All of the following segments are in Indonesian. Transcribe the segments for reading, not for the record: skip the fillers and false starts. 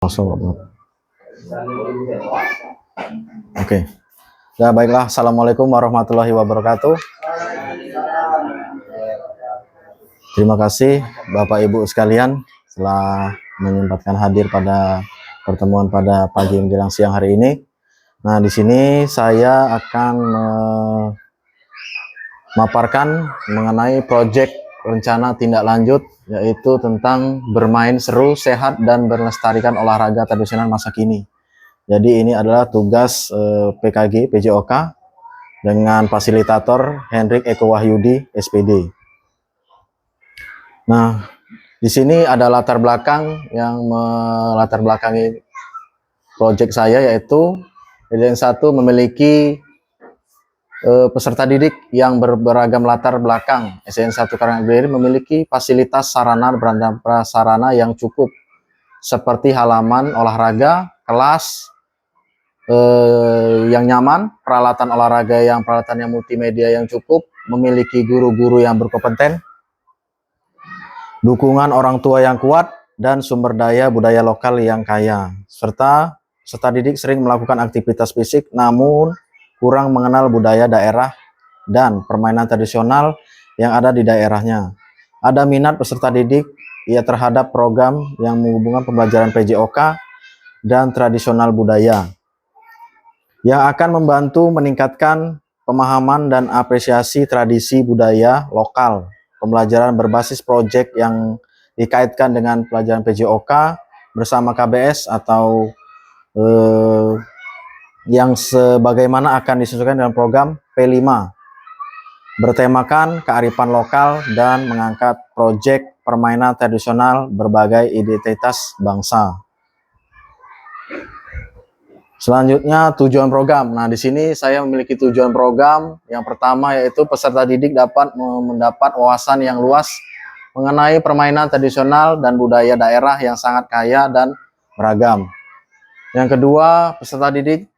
Langsung. Oke. Ya baiklah. Assalamualaikum warahmatullahi wabarakatuh. Terima kasih Bapak Ibu sekalian telah menyempatkan hadir pada pertemuan pada pagi menjelang siang hari ini. Nah, di sini saya akan memaparkan mengenai proyek rencana tindak lanjut, yaitu tentang bermain seru, sehat, dan melestarikan olahraga tradisional masa kini. Jadi ini adalah tugas PKG PJOK dengan fasilitator Hendrik Eko Wahyudi SPD. Nah, di sini ada latar belakang yang melatar belakangi proyek saya, yaitu yang satu memiliki peserta didik yang beragam latar belakang. SN1 Karanganyar memiliki fasilitas sarana dan prasarana yang cukup, seperti halaman olahraga, kelas yang nyaman, peralatan olahraga yang peralatannya multimedia yang cukup, memiliki guru-guru yang berkompeten, dukungan orang tua yang kuat, dan sumber daya budaya lokal yang kaya. Serta peserta didik sering melakukan aktivitas fisik namun kurang mengenal budaya daerah dan permainan tradisional yang ada di daerahnya. Ada minat peserta didik terhadap program yang menghubungkan pembelajaran PJOK dan tradisional budaya, yang akan membantu meningkatkan pemahaman dan apresiasi tradisi budaya lokal. Pembelajaran berbasis proyek yang dikaitkan dengan pelajaran PJOK bersama KBS atau yang sebagaimana akan disesuaikan dengan program P5, bertemakan kearifan lokal dan mengangkat proyek permainan tradisional berbagai identitas bangsa. Selanjutnya, tujuan program. Nah, di sini saya memiliki tujuan program. Yang pertama yaitu peserta didik dapat mendapat wawasan yang luas mengenai permainan tradisional dan budaya daerah yang sangat kaya dan beragam. Yang kedua, peserta didik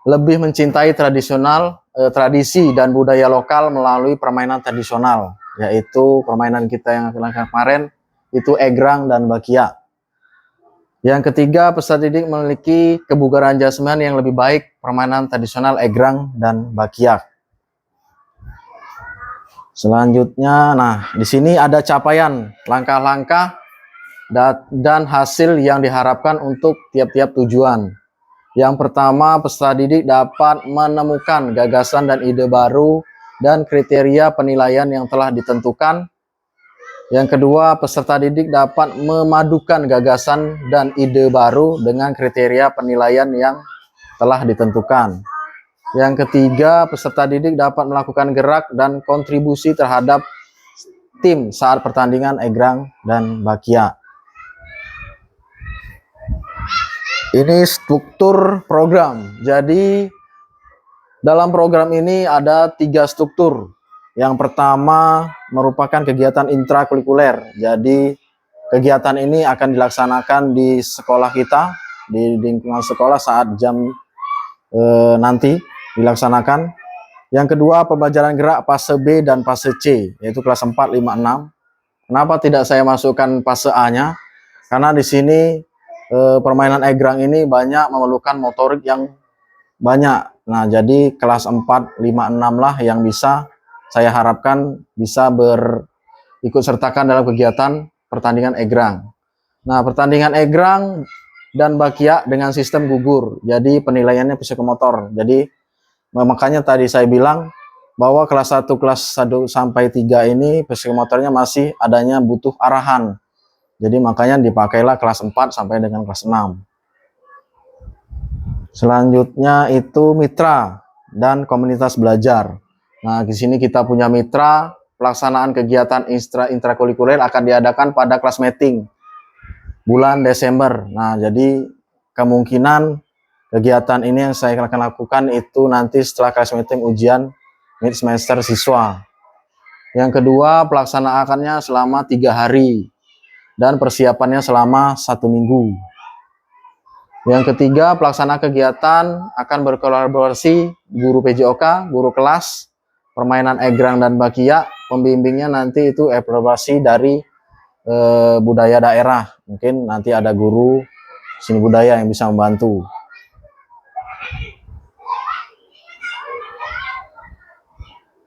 lebih mencintai tradisi dan budaya lokal melalui permainan tradisional, yaitu permainan kita yang kemarin itu egrang dan bakia. Yang ketiga, peserta didik memiliki kebugaran jasmani yang lebih baik, permainan tradisional egrang dan bakia. Selanjutnya, nah di sini ada capaian, langkah-langkah dan hasil yang diharapkan untuk tiap-tiap tujuan. Yang pertama, peserta didik dapat menemukan gagasan dan ide baru dan kriteria penilaian yang telah ditentukan. Yang kedua, peserta didik dapat memadukan gagasan dan ide baru dengan kriteria penilaian yang telah ditentukan. Yang ketiga, peserta didik dapat melakukan gerak dan kontribusi terhadap tim saat pertandingan egrang dan bakia. Ini struktur program. Jadi dalam program ini ada 3 struktur. Yang pertama merupakan kegiatan intrakurikuler. Jadi kegiatan ini akan dilaksanakan di sekolah kita, di lingkungan sekolah saat jam nanti dilaksanakan. Yang kedua, pembelajaran gerak fase B dan fase C, yaitu kelas 4, 5, 6. Kenapa tidak saya masukkan fase A-nya? Karena di sini permainan egrang ini banyak memerlukan motorik yang banyak. Nah, jadi kelas 4, 5, 6 lah yang bisa saya harapkan bisa ikut sertakan dalam kegiatan pertandingan egrang. Nah, pertandingan egrang dan bakia dengan sistem gugur. Jadi penilaiannya psikomotor. Jadi makanya tadi saya bilang bahwa kelas 1 sampai 3 ini psikomotornya masih adanya butuh arahan. Jadi makanya dipakailah kelas 4 sampai dengan kelas 6. Selanjutnya itu mitra dan komunitas belajar. Nah, di sini kita punya mitra. Pelaksanaan kegiatan intrakurikuler akan diadakan pada kelas meeting bulan Desember. Nah, jadi kemungkinan kegiatan ini yang saya akan lakukan itu nanti setelah kelas meeting ujian mid semester siswa. Yang kedua, pelaksanaannya selama 3 hari dan persiapannya selama 1 minggu. Yang ketiga, pelaksana kegiatan akan berkolaborasi guru PJOK, guru kelas, permainan egrang dan bakia. Pembimbingnya nanti itu evaluasi dari budaya daerah. Mungkin nanti ada guru seni budaya yang bisa membantu.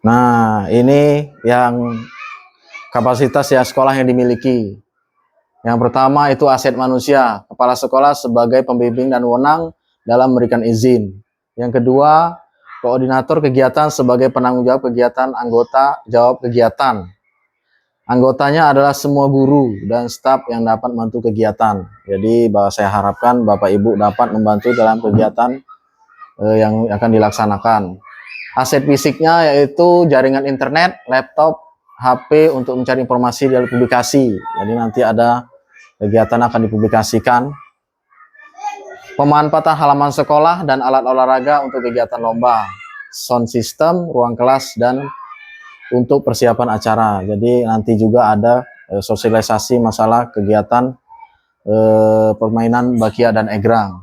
Nah, ini yang kapasitas ya sekolah yang dimiliki. Yang pertama itu aset manusia, kepala sekolah sebagai pembimbing dan wewenang dalam memberikan izin. Yang kedua, koordinator kegiatan sebagai penanggung jawab kegiatan, anggota jawab kegiatan. Anggotanya adalah semua guru dan staf yang dapat membantu kegiatan. Jadi saya harapkan Bapak Ibu dapat membantu dalam kegiatan yang akan dilaksanakan. Aset fisiknya yaitu jaringan internet, laptop, HP untuk mencari informasi dan publikasi. Jadi nanti ada kegiatan akan dipublikasikan. Pemanfaatan halaman sekolah dan alat olahraga untuk kegiatan lomba. Sound system, ruang kelas, dan untuk persiapan acara. Jadi nanti juga ada sosialisasi masalah kegiatan permainan bakia dan egrang.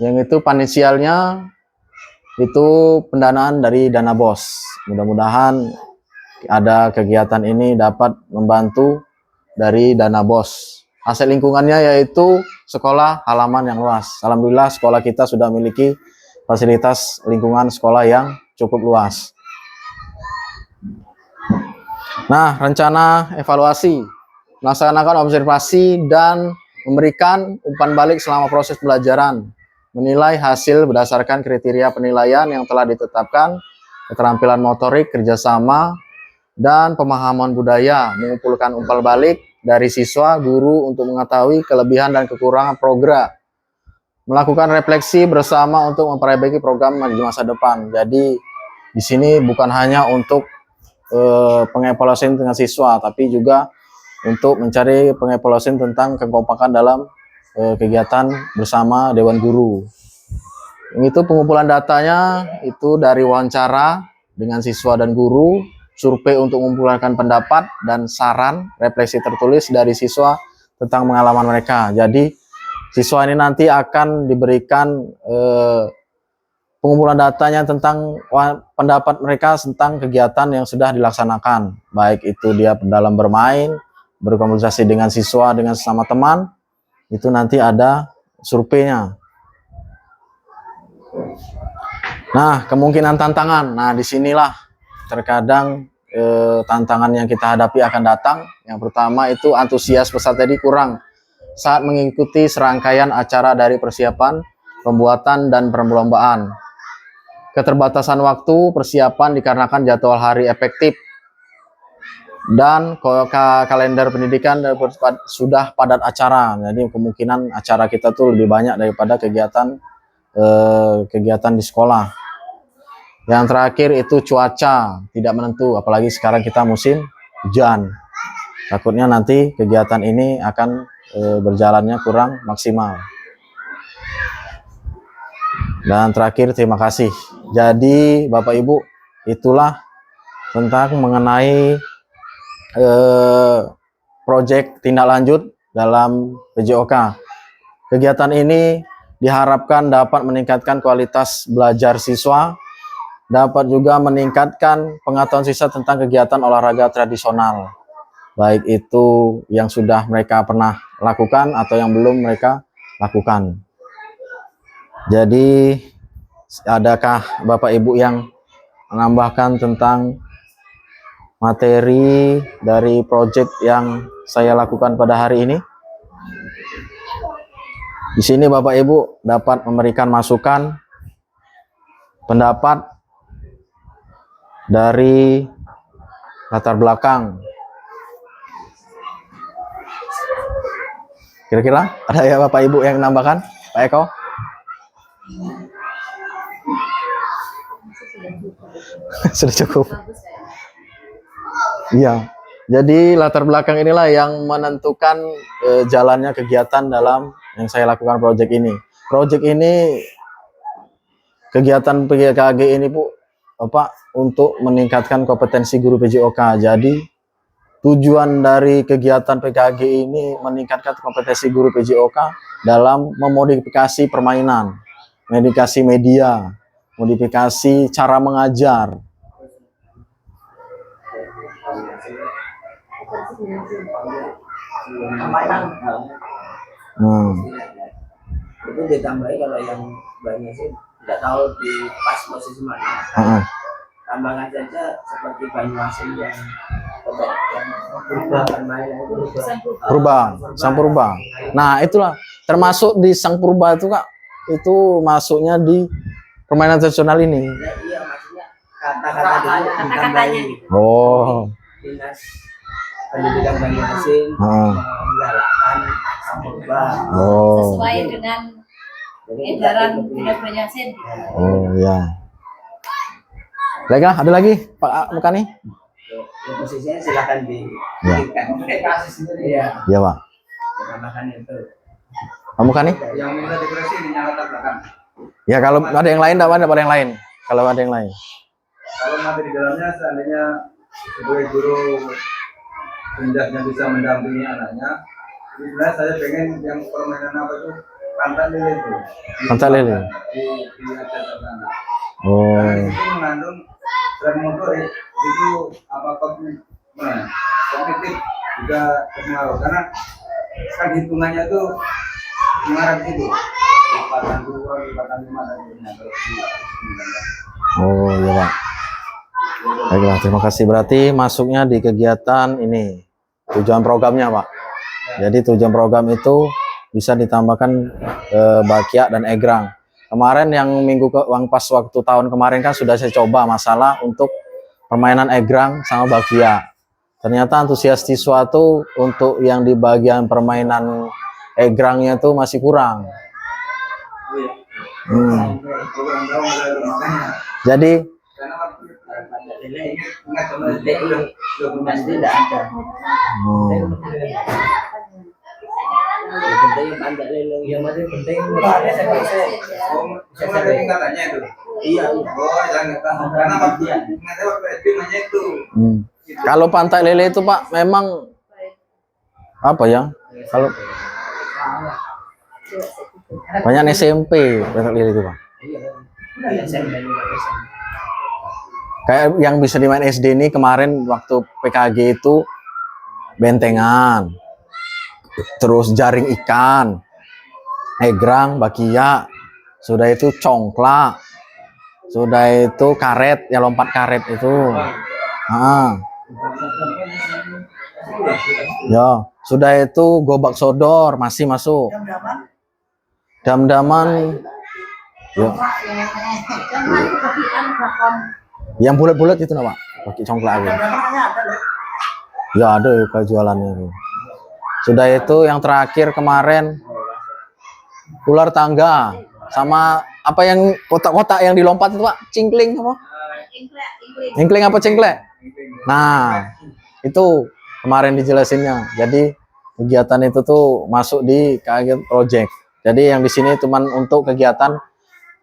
Yang itu panitialnya itu pendanaan dari dana BOS. Mudah-mudahan ada kegiatan ini dapat membantu dari dana BOS. Aset lingkungannya yaitu sekolah halaman yang luas. Alhamdulillah sekolah kita sudah memiliki fasilitas lingkungan sekolah yang cukup luas. Nah, rencana evaluasi, melaksanakan observasi dan memberikan umpan balik selama proses pembelajaran. Menilai hasil berdasarkan kriteria penilaian yang telah ditetapkan, keterampilan motorik, kerjasama, dan pemahaman budaya, mengumpulkan umpan balik dari siswa, guru untuk mengetahui kelebihan dan kekurangan program, melakukan refleksi bersama untuk memperbaiki program di masa depan. Jadi di sini bukan hanya untuk pengevaluasian dengan siswa, tapi juga untuk mencari pengevaluasian tentang kekompakan dalam kegiatan bersama Dewan Guru. Itu pengumpulan datanya itu dari wawancara dengan siswa dan guru, survei untuk mengumpulkan pendapat dan saran, refleksi tertulis dari siswa tentang pengalaman mereka. Jadi siswa ini nanti akan diberikan pengumpulan datanya tentang pendapat mereka tentang kegiatan yang sudah dilaksanakan. Baik itu dia dalam bermain, berkomunikasi dengan siswa, dengan sesama teman, itu nanti ada surveinya. Nah, kemungkinan tantangan. Nah, disinilah terkadang tantangan yang kita hadapi akan datang. Yang pertama itu antusias peserta tadi kurang saat mengikuti serangkaian acara dari persiapan, pembuatan, dan perlombaan. Keterbatasan waktu persiapan dikarenakan jadwal hari efektif dan kalender pendidikan sudah padat acara. Jadi kemungkinan acara kita tuh lebih banyak daripada kegiatan di sekolah. Yang terakhir itu cuaca tidak menentu, apalagi sekarang kita musim hujan. Takutnya nanti kegiatan ini akan berjalannya kurang maksimal. Dan terakhir terima kasih. Jadi Bapak Ibu, itulah tentang mengenai proyek tindak lanjut dalam PJOK. Kegiatan ini diharapkan dapat meningkatkan kualitas belajar siswa, dapat juga meningkatkan pengetahuan siswa tentang kegiatan olahraga tradisional, baik itu yang sudah mereka pernah lakukan atau yang belum mereka lakukan. Jadi adakah Bapak Ibu yang menambahkan tentang materi dari proyek yang saya lakukan pada hari ini? Di sini Bapak Ibu dapat memberikan masukan, pendapat dari latar belakang. Kira-kira ada ya Bapak Ibu yang menambahkan? Pak Eko? Sudah cukup. Iya. Jadi latar belakang inilah yang menentukan jalannya kegiatan dalam yang saya lakukan proyek ini. Proyek ini, kegiatan PKG ini Bu, Bapak, untuk meningkatkan kompetensi guru PJOK. Jadi tujuan dari kegiatan PKG ini meningkatkan kompetensi guru PJOK dalam memodifikasi permainan, modifikasi media, modifikasi cara mengajar. itu ditambahi kalau yang banyak sih tidak tahu di pas posisi mana. Tambahkan saja seperti Banyuasin yang perubahan main itu Sang Purba. Nah, itulah termasuk di Sang Purba itu Kak, itu masuknya di permainan tradisional ini. Nah, iya maksudnya kata-kata dulu ditambahin. Oh. Dinas Pendidikan Banyuasin menggalakkan Sang Purba. Oh. Sesuai dengan edaran Dinas Banyuasin. Oh ya. Ada lagi Pak Mukani? Ya, posisinya silakan dipikirkan sendiri ya. Iya Pak. Tambahkan itu. Pak Mukani? Yang minta dekorasi dinyalakan belakang. Ya kalau ada yang lain, ada yang lain. Kalau ada yang lain. Kalau materi di dalamnya seandainya sebagai guru hendaknya bisa mendampingi anaknya, sebenarnya saya pengen yang permainan apa itu pantat lele itu. Pantat lele. Diajarkan anak. Oh. Karena itu mengandung selain motorik itu kognitif juga terpengaruh karena kan hitungannya itu mengarah ke situ lipatan 2, lipatan 5 dan sebagainya. Oh iya Pak. Baiklah, terima kasih. Berarti masuknya di kegiatan ini tujuan programnya Pak. Jadi tujuan program itu bisa ditambahkan Bakia dan Egrang. Kemarin yang pas waktu tahun kemarin kan sudah saya coba masalah untuk permainan Egrang sama Bakia. Ternyata antusias siswa tuh untuk yang di bagian permainan Egrangnya tuh masih kurang. Jadi tidak ada. Penting pantat lele yang masih penting. Ada tingkatannya itu. Iya. Oh, jangan karena waktu SD nanya itu. Kalau pantai lele itu Pak memang apa ya? Kalau banyak SMP pantai lele itu Pak. Kayak yang bisa dimain SD ini kemarin waktu PKG itu bentengan, terus jaring ikan, Egrang, Bakia, sudah itu congklak, sudah itu karet, ya lompat karet itu. Ya, sudah itu gobak sodor masih masuk. Dam-daman. Ya. Yang bulat-bulat itu Pak, pakai congklak aja. Ya ada kalau jualannya itu. Sudah itu yang terakhir kemarin ular tangga sama apa yang kotak-kotak yang dilompat itu Pak, cingkling apa? Cingkling apa cingklek? Nah, itu kemarin dijelasinnya. Jadi kegiatan itu tuh masuk di KG Project. Jadi yang di sini cuma untuk kegiatan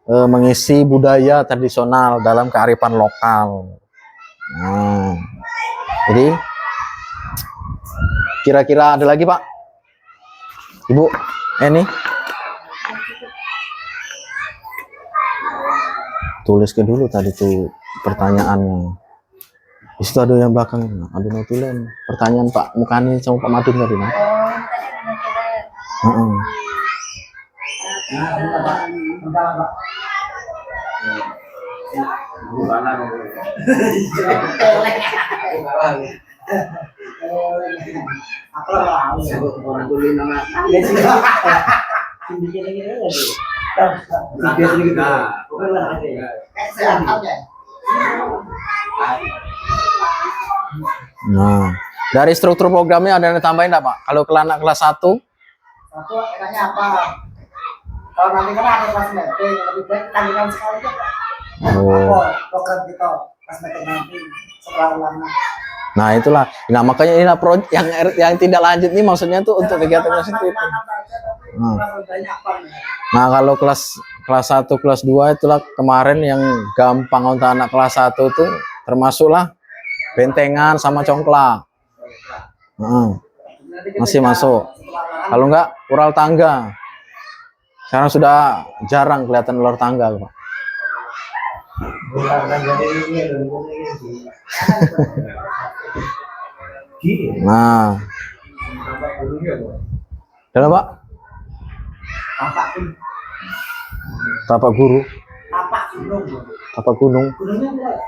mengisi budaya tradisional dalam kearifan lokal. Nah, jadi kira-kira ada lagi Pak? Ibu, ini tulis ke dulu tadi tuh pertanyaannya. Di situ ada yang belakang, ada notulen. Pertanyaan Pak Mukani sama Pak Madun tadi, nah. Nah, dari struktur programnya ada yang ditambahin enggak, Pak? Kalau ke anak kelas 1? Satu enaknya apa? Kalau nanti kan ada kelas meeting, lebih baik tandingan sekali aja. Oh. Program kita kelas meeting nanti setelah ulangan. Nah, itulah. Nah, makanya ini project yang tidak lanjut ini maksudnya tuh untuk kegiatan positif. Nah, kalau kelas 1, kelas 2 itulah kemarin yang gampang untuk anak kelas 1 tuh termasuklah bentengan sama congklak. Masih masuk. Kalau enggak ural tangga. Sekarang sudah jarang kelihatan ular tangga, Pak. Nah. Dalam, Pak? Tapak guru, Tapak gunung. tapak gunung. Gunungnya berapa?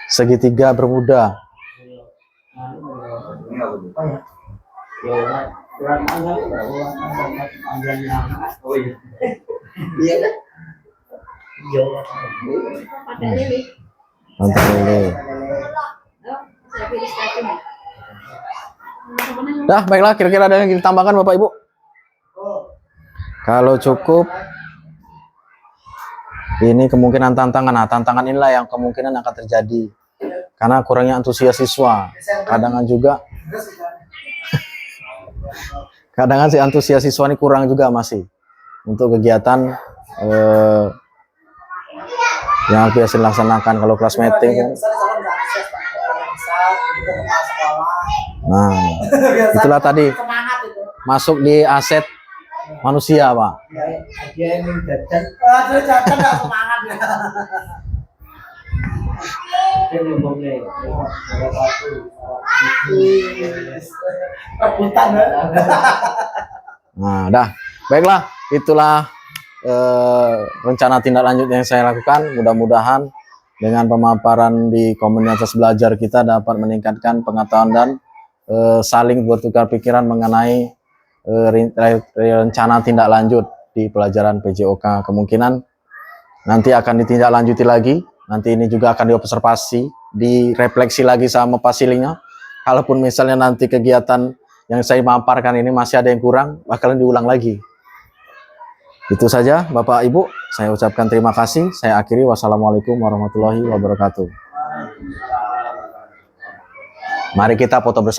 Segitiga bermuda. Oh iya. Iya kan? Iya. Pada lili. Mantap ini. Oh, saya pilih satu nih. Dah, baiklah, kira-kira ada yang ditambahkan Bapak Ibu? Kalau cukup, ini kemungkinan tantangan. Nah, tantangan inilah yang kemungkinan akan terjadi. Karena kurangnya antusias siswa. Kadang juga, kadang si antusias siswa ini kurang juga masih. Untuk kegiatan yang biasa dilaksanakan kalau kelas meeting kan. Nah, itulah tadi Semangat itu. masuk di aset manusia, Pak. Dia ini jajan. Aduh, jangan nggak semangat ya. Dia ngomongnya. Rebutan ya. Nah, dah. Baiklah, itulah rencana tindak lanjut yang saya lakukan. Mudah-mudahan dengan pemaparan di komunitas belajar kita dapat meningkatkan pengetahuan dan saling bertukar pikiran mengenai rencana tindak lanjut di pelajaran PJOK. Kemungkinan nanti akan ditindaklanjuti lagi. Nanti ini juga akan diobservasi, direfleksi lagi sama pasilingnya. Kalaupun misalnya nanti kegiatan yang saya paparkan ini masih ada yang kurang, bakalan diulang lagi. Itu saja Bapak Ibu, saya ucapkan terima kasih. Saya akhiri, wassalamualaikum warahmatullahi wabarakatuh. Mari kita foto bersama.